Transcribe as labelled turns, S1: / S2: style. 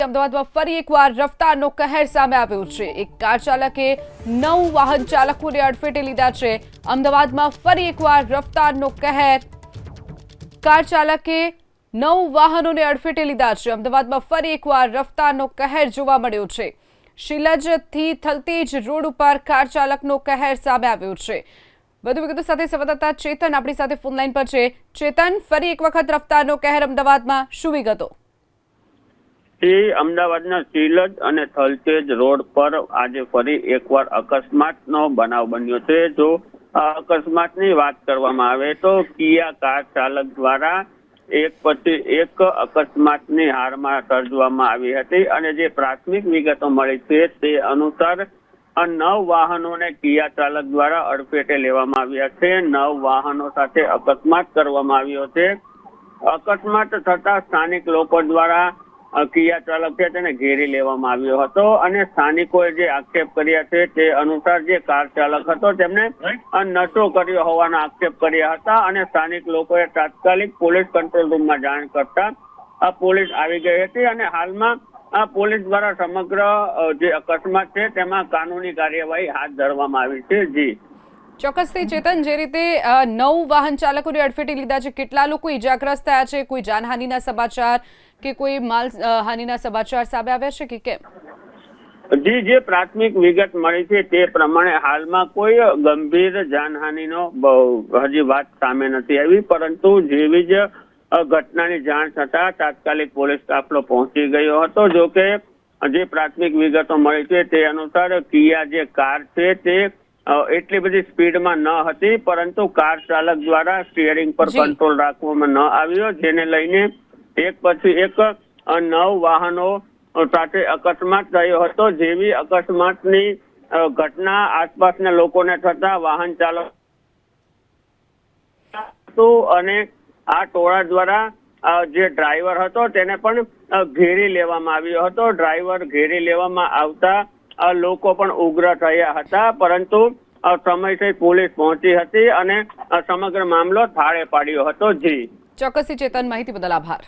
S1: અમદાવાદમાં ફરી એકવાર રફતારનો કહેર સામે આવ્યો છે। એક કાર ચાલકે 9 વાહન ચાલકોને અડફેટે લીધા છે। અમદાવાદમાં ફરી એકવાર રફતારનો કહેર। કાર ચાલકે 9 વાહનોને અડફેટે લીધા છે। અમદાવાદમાં ફરી એકવાર રફતારનો કહેર જોવા મળ્યો છે। શિલજથી થલતેજ રોડ ઉપર કાર ચાલકનો કહેર સામે આવ્યો છે। વધુ વિગતો સાથે સંવાદદાતા ચેતન આપણી સાથે ફોન લાઈન પર છે। ચેતન, ફરી એક વખત રફતારનો કહેર અમદાવાદમાં, શું વિગતો?
S2: અમદાવાદના શિલજ અને થલતેજ રોડ પર આજે ફરી એકવાર અકસ્માતનો બનાવ બન્યો છે। જો અકસ્માતની વાત કરવામાં આવે તો કિયા કાર ચાલક દ્વારા એક પછી એક અકસ્માતની હારમાં સર્જવામાં આવી હતી અને જે પ્રાથમિક વિગતો મળી છે તે અનુસાર 9 વાહનોને કિયા ચાલક દ્વારા અડફેટે લેવામાં આવ્યા છે। 9 વાહનો સાથે અકસ્માત કરવામાં આવ્યો છે। અકસ્માત થતા સ્થાનિક લોકો દ્વારા કિયા ચાલક છે તેને ઘેરી લેવામાં આવ્યો હતો અને સ્થાનિકોએ જે આક્ષેપ કર્યા છે તે અનુસાર જે કાર ચાલક હતો તેમને નશો કર્યો હોવાના આક્ષેપ કર્યા હતા અને સ્થાનિક લોકોએ તાત્કાલિક પોલીસ કંટ્રોલ રૂમમાં જાણ કરતા પોલીસ આવી ગઈ હતી અને હાલમાં પોલીસ દ્વારા સમગ્ર જે અકસ્માત છે તેમાં કાનૂની કાર્યવાહી હાથ ધરવામાં આવી છે। જી
S1: ચોક્કસથી ચેતન, જે રીતે 9 વાહન ચાલકોને અડફેટે લીધા છે, કેટલા લોકો ઇજાગ્રસ્ત થયા છે? કોઈ જાનહાનિના સમાચાર કે કોઈ માલહાનિના સમાચાર સામે આવ્યા છે કે કેમ?
S2: જી, જે પ્રાથમિક વિગત મળી છે તે પ્રમાણે હાલમાં કોઈ ગંભીર જાનહાનિનો હજી વાત સામે નથી આવી, પરંતુ જેવી જ ઘટનાની જાણ થતા તાત્કાલિક પોલીસ કાફલો પહોંચી ગયો હતો। જો કે જે પ્રાથમિક વિગતો મળી છે તે અનુસાર કિયા જે કાર છે તે એટલી બધી સ્પીડમાં ન હતી, પરંતુ કાર ચાલક દ્વારા સ્ટીયરિંગ પર કંટ્રોલ રાખવામાં ન આવ્યો, જેને લઈને એક પછી એક 9 વાહનો સાથે અકસ્માત થયો હતો। જેવી અકસ્માતની ઘટના આસપાસના લોકોને થતા વાહન ચાલક અને આ ટોળા દ્વારા જે ડ્રાઈવર હતો તેને પણ ઘેરી લેવામાં આવ્યો હતો। ડ્રાઈવર ઘેરી લેવામાં આવતા લોકો પણ ઉગ્ર થયા હતા, પરંતુ સમયસર પોલીસ પહોંચી હતી અને સમગ્ર મામલો થાળે પાડ્યો હતો। જી
S1: ચોક્કસથી ચેતન, માહિતી બદલ આભાર।